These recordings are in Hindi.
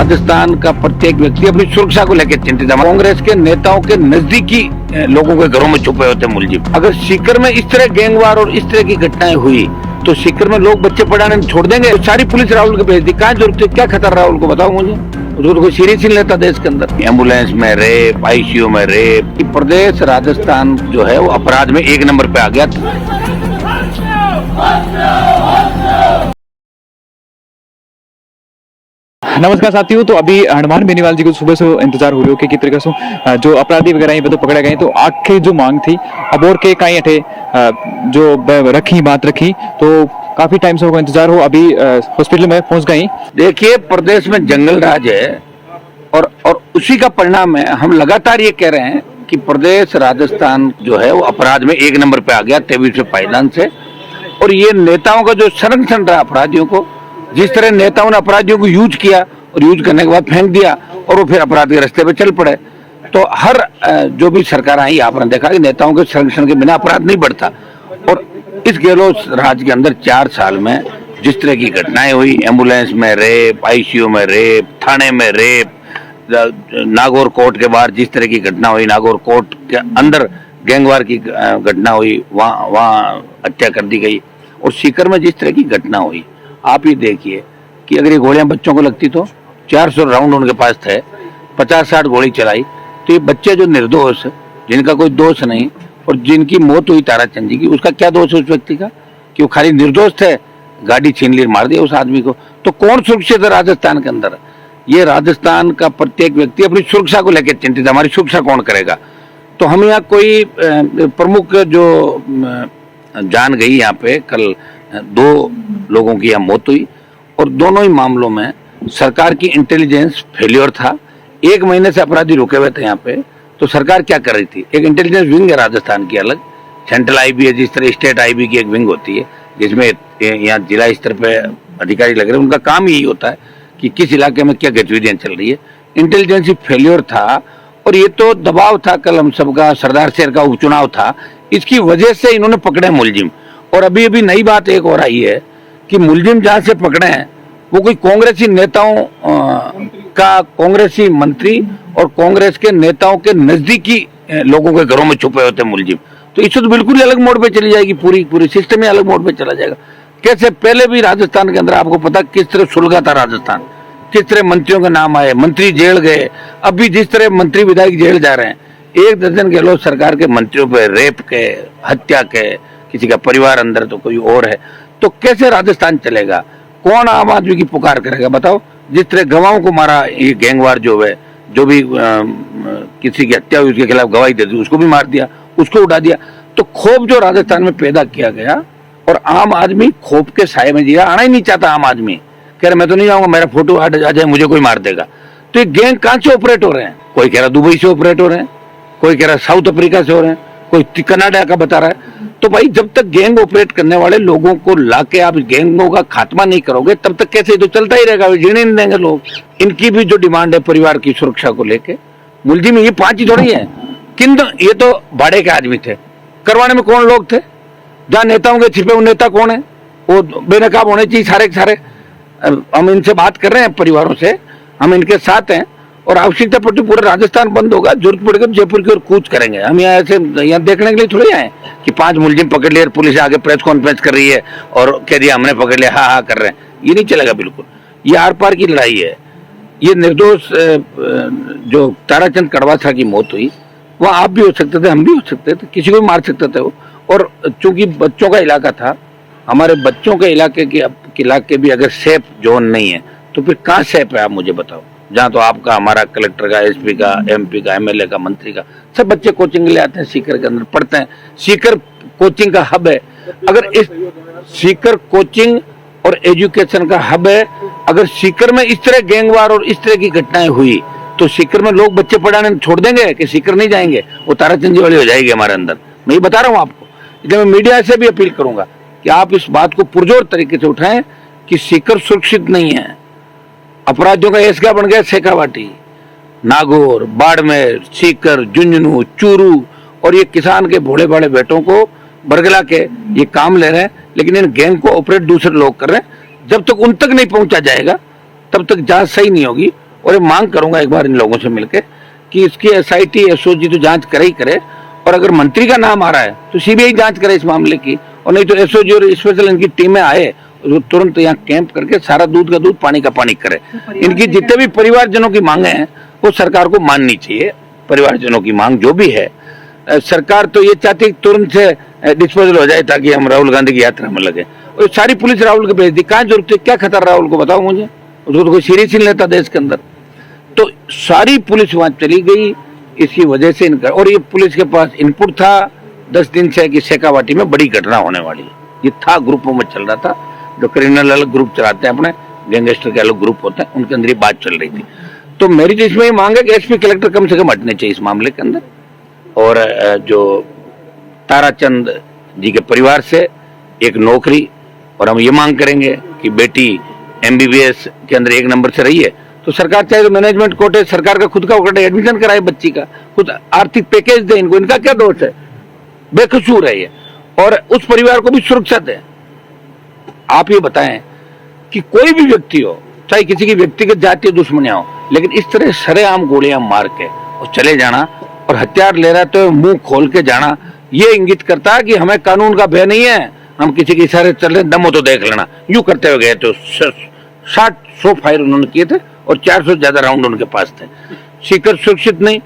राजस्थान का प्रत्येक व्यक्ति अपनी सुरक्षा को लेकर चिंतित है। कांग्रेस के नेताओं के नजदीकी लोगों के घरों में छुपे होते मुलजिम। अगर सीकर में इस तरह गैंगवार और इस तरह की घटनाएं हुई तो सीकर में लोग बच्चे पढ़ाने छोड़ देंगे। तो सारी पुलिस राहुल को भेज दी। कहाँ जरूरत है, क्या खतरा राहुल को बताओ मुझे। तो कोई सीरियस ही लेता देश के अंदर। एम्बुलेंस में रेप, आईसीयू में रेप। प्रदेश राजस्थान जो है वो अपराध में 1 नंबर पे आ गया। नमस्कार साथियों। तो अभी हनुमान बेनीवाल जी को सुबह से इंतजार हो रही हो कि किस तरीके से जो अपराधी वगैरह हैं तो पकड़े गए। तो आखिर जो मांग थी अब और के कहीं अठे जो बात रखी तो काफी टाइम से होगा इंतजार हो। अभी हॉस्पिटल में पहुंच गई। देखिए, प्रदेश में जंगल राज है और उसी का परिणाम है। हम लगातार ये कह रहे हैं कि प्रदेश राजस्थान जो है वो अपराध में 1 नंबर पे आ गया 23वें पायदान से। और ये नेताओं का जो संरक्षण रहा अपराधियों को, जिस तरह नेताओं ने अपराधियों को यूज किया और यूज करने के बाद फेंक दिया और वो फिर अपराध के रास्ते पे चल पड़े। तो हर जो भी सरकार आई आपने देखा कि नेताओं के संरक्षण के बिना अपराध नहीं बढ़ता। और इस गहलोत राज के अंदर 4 साल में जिस तरह की घटनाएं हुई, एम्बुलेंस में रेप, आईसीयू में रेप, थाने में रेप, नागौर कोर्ट के बाहर जिस तरह की घटना हुई, नागौर कोर्ट के अंदर गैंगवार की घटना हुई, वहाँ हत्या कर दी गई। और सीकर में जिस तरह की घटना हुई, आप ही देखिए कि अगर ये गोलियां बच्चों को लगती तो 400 राउंड उनके पास थे, 50-60 गोली चलाई। तो ये बच्चे जो निर्दोष, जिनका कोई दोष नहीं और जिनकी मौत हुई ताराचंद जी की, उसका क्या दोष है उस व्यक्ति का कि वो खाली निर्दोष थे, गाड़ी छीन ली, मार दिया उस आदमी को। तो कौन सुरक्षित है राजस्थान के अंदर? ये राजस्थान का प्रत्येक व्यक्ति अपनी सुरक्षा को लेकर चिंतित है। हमारी सुरक्षा कौन करेगा? तो हम यहाँ कोई प्रमुख जो जान गई, यहाँ पे कल 2 लोगों की यहाँ मौत हुई और दोनों ही मामलों में सरकार की इंटेलिजेंस फेल्योर था। 1 महीने से अपराधी रुके हुए थे यहाँ पे। तो सरकार क्या कर रही थी? एक इंटेलिजेंस विंग है राजस्थान की अलग, सेंट्रल आईबी है, जिस तरह स्टेट आईबी की एक विंग होती है जिसमें यहाँ जिला स्तर पे अधिकारी लग रहे हैं। उनका काम यही होता है कि किस इलाके में क्या गतिविधियां चल रही है। इंटेलिजेंस फेल्योर था और ये तो दबाव था, कल हम सबका सरदार शहर का उपचुनाव था, इसकी वजह से इन्होंने पकड़े मुलजिम। और अभी नई बात एक और आई है कि मुलजिम जहां से पकड़े हैं वो कोई कांग्रेसी नेताओं का, कांग्रेसी मंत्री और कांग्रेस के नेताओं के नजदीकी लोगों के घरों में छुपे होते मुलजिम। तो इससे तो बिल्कुल ही अलग मोड पे चली जाएगी, पूरी सिस्टम ही अलग मोड पे चला जाएगा। कैसे पहले भी राजस्थान के अंदर आपको पता किस तरह सुलगा था राजस्थान, किस तरह मंत्रियों के नाम आए, मंत्री जेल गए। अभी जिस तरह मंत्री विधायक जेल जा रहे हैं, 1 दर्जन गहलोत सरकार के मंत्रियों पे रेप के, हत्या के, किसी का परिवार अंदर तो कोई और है। तो कैसे राजस्थान चलेगा? कौन आम आदमी की पुकार करेगा बताओ? जिस तरह गवाहों को मारा ये गैंगवार जो है, जो भी किसी की हत्या हुई उसके खिलाफ गवाही दे दी, उसको भी मार दिया, उसको उड़ा दिया। तो खौफ जो राजस्थान में पैदा किया गया और आम आदमी खौफ के साए में जिया, आना ही नहीं चाहता आम आदमी। कह रहे मैं तो नहीं जाऊंगा, मेरा फोटो आ जाए, मुझे कोई मार देगा। तो ये गैंग कहां से ऑपरेट हो रहे हैं? कोई कह रहा दुबई से ऑपरेट हो रहे हैं, कोई कह रहा साउथ अफ्रीका से हो रहे हैं, कोई कनाडा का बता रहा है। तो भाई जब तक गैंग ऑपरेट करने वाले लोगों को लाके आप गैंगों का खात्मा नहीं करोगे तब तक कैसे? तो चलता ही रहेगा, जीने नहीं देंगे लोग। इनकी भी जो डिमांड है परिवार की सुरक्षा को लेके, मुलजिम ये 5 ही थोड़ी है। किंतु ये तो भाड़े के आदमी थे, करवाने में कौन लोग थे? जहाँ नेताओं के छिपे हुए नेता कौन है? वो बेनकाब होने चाहिए सारे के सारे। हम इनसे बात कर रहे हैं, परिवारों से, हम इनके साथ हैं और आवश्यकता पड़ती पूरा राजस्थान बंद होगा, जरूरत पड़ेगा तो जयपुर की ओर कूच करेंगे। हम यहाँ ऐसे यहाँ देखने के लिए थोड़ी आए कि 5 मुलजिम पकड़ लिए, पुलिस आगे प्रेस कॉन्फ्रेंस कर रही है और कह दिया हमने पकड़ लिया, हाँ कर रहे हैं। ये नहीं चलेगा बिल्कुल। ये आर पार की लड़ाई है। ये निर्दोष जो ताराचंद कड़वासा की मौत हुई, वह आप भी हो सकते थे, हम भी हो सकते थे, किसी को भी मार सकते थे वो। और चूंकि बच्चों का इलाका था, हमारे बच्चों के इलाके भी अगर सेफ जोन नहीं है तो फिर कहाँ सेफ है? आप मुझे बताओ। जहाँ तो आपका, हमारा कलेक्टर का, एसपी का, एमपी का, एमएलए का, मंत्री का, सब बच्चे कोचिंग ले आते हैं, सीकर के अंदर पढ़ते हैं। सीकर कोचिंग का हब है। अगर इस सीकर कोचिंग और एजुकेशन का हब है, अगर सीकर में इस तरह गैंगवार और इस तरह की घटनाएं हुई तो सीकर में लोग बच्चे पढ़ाने छोड़ देंगे कि सीकर नहीं जाएंगे? वो ताराचंदी वाली हो जाएगी हमारे अंदर। मैं ये बता रहा हूँ आपको। इसलिए मैं मीडिया से भी अपील करूंगा कि आप इस बात को पुरजोर तरीके से उठाएं कि सीकर सुरक्षित नहीं है। अपराधियों का एसगा बन गया शेखावाटी, नागौर, बाड़मेर, सीकर, झुंझुनू, चूरू। और ये किसान के भोले भाले बेटों को बरगला के ये काम ले रहे हैं, लेकिन इन गैंग को ऑपरेट दूसरे लोग कर रहे हैं। जब तक उन तक नहीं पहुंचा जाएगा तब तक जांच सही नहीं होगी और ये मांग करूंगा एक बार इन लोगों से मिलकर कि इसकी SIT SOG तो जांच करे ही करे, और अगर मंत्री का नाम आ रहा है तो CBI जांच करे इस मामले की, और नहीं तो SOG और स्पेशल इनकी टीमें आए वो तुरंत यहाँ कैंप करके सारा दूध का दूध पानी का पानी करे। इनकी जितने भी परिवारजनों की मांगे हैं वो सरकार को माननी चाहिए। परिवारजनों की मांग जो भी है, सरकार तो ये चाहती है तुरंत से डिस्पोजल हो जाए ताकि हम राहुल गांधी की यात्रा में लगे, और सारी पुलिस राहुल को भेज दी। कहाँ जरूरत है, क्या खतरा राहुल को बताओ मुझे, उसको तो कोई सीरियस ही नहीं लेता देश के अंदर। तो सारी पुलिस वहां चली गई इसी वजह से इनका, और ये पुलिस के पास इनपुट था 10 दिन से कि शेखावाटी में बड़ी घटना होने वाली है। ये था, ग्रुपों में चल रहा था, जो क्रिमिनल अलग ग्रुप चलाते हैं अपने, गैंगस्टर के अलग ग्रुप होते हैं, उनके अंदर ये बात चल रही थी। तो मेरी तो इसमें ये मांग है कि SP कलेक्टर कम से कम हटने चाहिए इस मामले के अंदर, और जो ताराचंद जी के परिवार से एक नौकरी, और हम ये मांग करेंगे कि बेटी MBBS के अंदर 1 नंबर से रही है तो सरकार चाहे तो मैनेजमेंट कोटे, सरकार का खुद का कोटे एडमिशन कराए बच्ची का, खुद आर्थिक पैकेज दे इनको, इनका क्या दोष है, बेकसूर है ये, और उस परिवार को भी सुरक्षा दे। आप ये बताएं कि कोई भी व्यक्ति हो, चाहे किसी की व्यक्तिगत जातीय दुश्मनियां हो, लेकिन इस तरह सरेआम गोलियां मार के और चले जाना, और हथियार ले रहा है तो मुंह खोल के जाना, ये इंगित करता है कि हमें कानून का भय नहीं है, हम किसी के इशारे चल रहे, दम हो तो देख लेना। यूं करते हुए गए तो 60-100 फायर उन्होंने किए थे और 400 से ज्यादा राउंड उनके पास थे। सीकर सुरक्षित नहीं,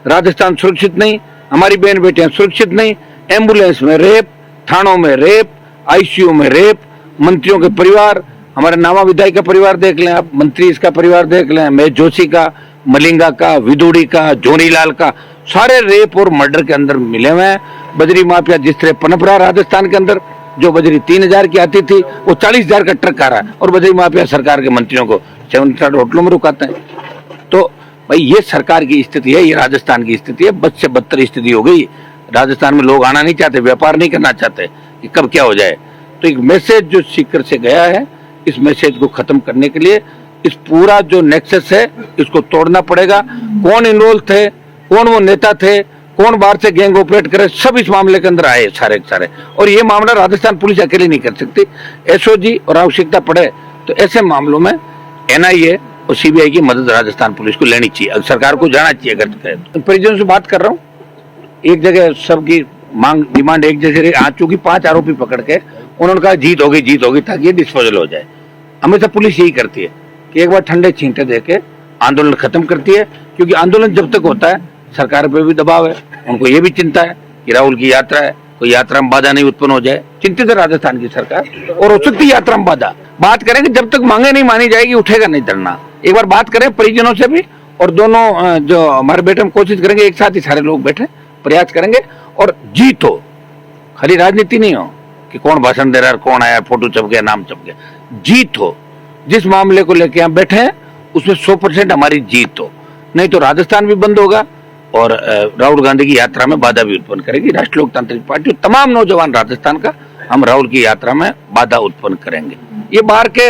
राजस्थान सुरक्षित नहीं, हमारी बहन बेटियां सुरक्षित नहीं, एम्बुलेंस में रेप, थानों में रेप, ICU में रेप, मंत्रियों के परिवार, हमारे नामा विधायक का परिवार देख लें आप, मंत्री इसका परिवार देख लें, महेश जोशी का, मलिंगा का, विदुड़ी का, जोनीलाल का, सारे रेप और मर्डर के अंदर मिले हुए हैं। बजरी माफिया जिस तरह पनप रहा राजस्थान के अंदर, जो बजरी 3000 की आती थी वो 40,000 का ट्रक आ रहा है, और बजरी माफिया सरकार के मंत्रियों को 7 स्टार होटलों में रुकाते हैं। तो भाई ये सरकार की स्थिति है, ये राजस्थान की स्थिति है, बद से बदतर स्थिति हो गई। राजस्थान में लोग आना नहीं चाहते, व्यापार नहीं करना चाहते कि कब क्या हो जाए। तो एक मैसेज जो सीकर से गया है, इस मैसेज को खत्म करने के लिए इस पूरा जो नेक्सस है इसको तोड़ना पड़ेगा। कौन इन्वॉल्व थे, कौन वो नेता थे, कौन बाहर से गैंग ऑपरेट करे, सब इस मामले के अंदर आए सारे के सारे। और ये मामला राजस्थान पुलिस अकेली नहीं कर सकती, SOG और आवश्यकता पड़े तो ऐसे मामलों में NIA और CBI की मदद राजस्थान पुलिस को लेनी चाहिए, सरकार को जाना चाहिए। अगर परिजनों से बात कर रहा हूँ, एक जगह सबकी मांग डिमांड एक जैसे रही, आज चूंकि 5 आरोपी पकड़ के उन्होंने कहा जीत होगी ताकि ये डिस्पोजल हो जाए। हमेशा पुलिस यही करती है कि एक बार ठंडे छींटे देके आंदोलन खत्म करती है, क्योंकि आंदोलन जब तक होता है सरकार पे भी दबाव है, उनको ये भी चिंता है कि राहुल की यात्रा है, कोई यात्रा में बाधा नहीं उत्पन्न हो जाए। चिंतित है राजस्थान की सरकार, और हो सकती है यात्रा में बाधा। बात करेंगे, जब तक मांगे नहीं मानी जाएगी उठेगा नहीं धरना। एक बार बात करें परिजनों से भी, और दोनों जो हमारे बेटे में कोशिश करेंगे, एक साथ ही सारे लोग बैठे प्रयास करेंगे और जीत हो। खाली राजनीति नहीं हो कि कौन भाषण दे रहा है, कौन आया, फोटो छप गया, नाम छप गया। जीत हो, जिस मामले को लेके हम बैठे हैं उसमें 100% हमारी जीत हो, नहीं तो राजस्थान भी बंद होगा और राहुल गांधी की यात्रा में बाधा भी उत्पन्न करेगी राष्ट्रीय लोकतांत्रिक पार्टी। तमाम नौजवान राजस्थान का हम राहुल की यात्रा में बाधा उत्पन्न करेंगे। ये बाहर के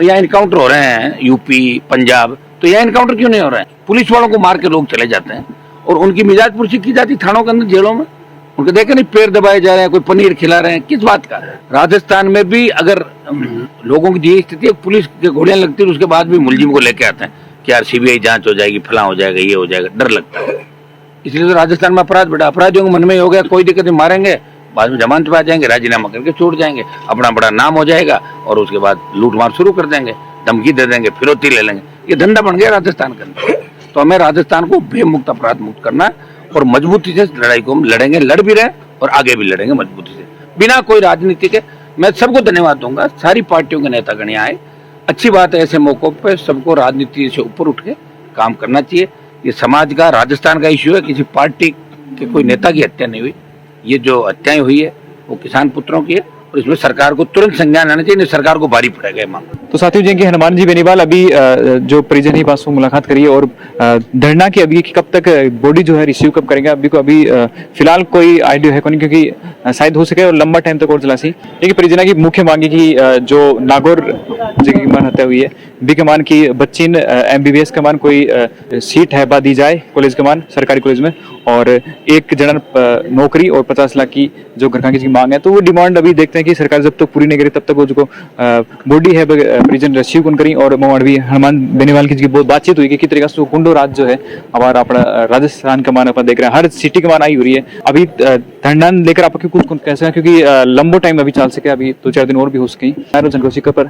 यहाँ इनकाउंटर हो रहे हैं, यूपी, पंजाब, तो यहाँ इनकाउंटर क्यों नहीं हो रहे हैं? पुलिस वालों को मार के लोग चले जाते हैं और उनकी मिजाज पुरसी की जाती थानों के अंदर, जेलों में। उनके देखे नहीं पैर दबाए जा रहे हैं, कोई पनीर खिला रहे हैं, किस बात का? राजस्थान में भी अगर लोगों की यही स्थिति है, पुलिस के गोलियां लगती है, उसके बाद भी मुलजिम को लेके आते हैं कि यार CBI जांच हो जाएगी, फला हो जाएगा, ये हो जाएगा, डर लगता है। इसलिए तो राजस्थान में अपराध बढ़ा, अपराधियों के मन में हो गया कोई दिक्कत नहीं, मारेंगे, बाद में जमानत पे आ जाएंगे, राजीनामा करके छोड़ जाएंगे, अपना बड़ा नाम हो जाएगा और उसके बाद लूट मार शुरू कर देंगे, धमकी दे देंगे, फिरौती ले लेंगे। ये धंधा बन गया राजस्थान के अंदर। तो हमें राजस्थान को बेमुक्त, अपराध मुक्त करना है और मजबूती से लड़ाई को हम लड़ेंगे, लड़ भी रहे और आगे भी लड़ेंगे मजबूती से, बिना कोई राजनीति के। मैं सबको धन्यवाद दूंगा, सारी पार्टियों के नेतागण यहाँ आए। अच्छी बात है, ऐसे मौकों पे सबको राजनीति से ऊपर उठ के काम करना चाहिए। ये समाज का, राजस्थान का इश्यू है, किसी पार्टी के कोई नेता की हत्या नहीं हुई। ये जो हत्याएं हुई है वो किसान पुत्रों की है और इसमें सरकार को तुरंत संज्ञान लेना चाहिए, नहीं सरकार को भारी पड़ेगा ये मांग। तो साथियों, जिनके हनुमान जी बेनीवाल अभी जो परिजन ही पास में मुलाकात करिए और धरना की अभी कि कब तक बॉडी जो है रिसीव कब करेंगे, अभी फिलहाल कोई आइडिया है नहीं, क्योंकि शायद हो सके और लंबा टाइम तक और चला सी। लेकिन परिजना की मुख्य मांगी की जो नागौर जगह की मान हत्या हुई है बी के मान की बच्ची MBBS के मान कोई सीट है बा दी जाए कॉलेज के मान सरकारी कॉलेज में और एक जनरल नौकरी और 50 लाख की जो घर की मांग है। तो वो डिमांड अभी देखते हैं कि सरकार जब तक पूरी नहीं करी तब तक वो जो बॉडी है प्रिजन रिसीव कौन करी। और मोहन भी हनुमान बेनीवाल की बहुत बातचीत हुई कि किस तरीके से कुंडो राज जो है हमारा अपना राजस्थान का मान अपन देख रहे हैं हर सिटी के मान आई हो रही है। अभी धरना लेकर आपके कुछ कैसे हैं क्योंकि लंबो टाइम अभी चल सके अभी 2-4 दिन और भी हो सके पर